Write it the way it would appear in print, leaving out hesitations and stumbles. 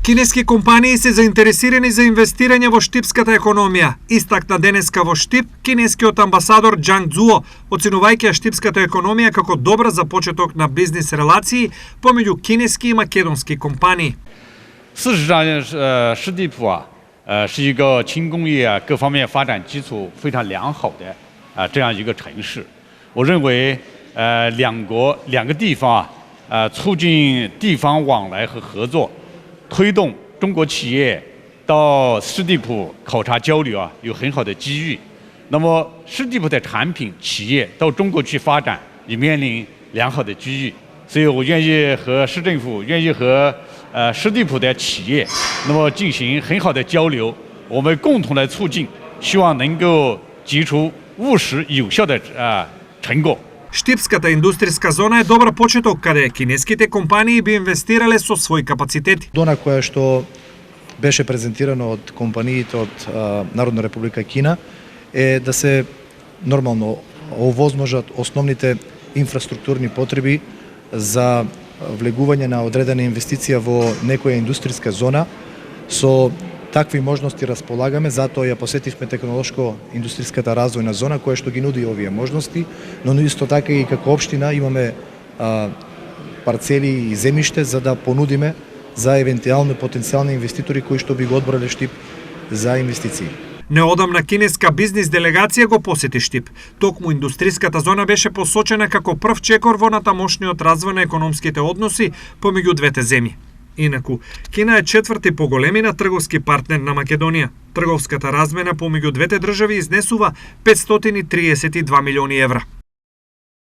Кинески компании се заинтересирани за инвестирање во штипската економија, истакна денеска во Штип кинескиот амбасадор Џанг Цзуо, оценувајќи ја штипската економија како добра за почеток на бизнис релации помеѓу кинески и македонски компании. 事实上，湿地浦是一个轻工业各方面发展基础非常良好的这样一个城市。我认为，两个地方促进地方往来和合作，推动中国企业到湿地浦考察交流有很好的机遇。那么，湿地浦的产品企业到中国去发展也面临良好的机遇。所以我愿意和市政府，愿意和湿地浦的企业，那么进行很好的交流，我们共同来促进，希望能够结出务实有效的成果。 Штипската индустријска зона е добар почеток каде кинеските компании би инвестирале со своји капацитети. Зона која што беше презентирано од компаниите од Народна република Кина е да се нормално овозможат основните инфраструктурни потреби за влегување на одредена инвестиција во некоја индустријска зона. Со такви можности располагаме, затоа ја посетивме технолошко-индустријската развојна зона која што ги нуди овие можности, но исто така и како општина имаме парцели и земјиште за да понудиме за евентуални потенцијални инвеститори кои што би го одбрале Штип за инвестиции. Неодамна кинеска бизнис делегација го посети Штип. Токму индустријската зона беше посочена како прв чекор во натамошниот развој на економските односи помеѓу двете земји. Инаку, Кина е четврти по големина трговски партнер на Македонија. Трговската размена помеѓу двете држави изнесува 532 милиони евра.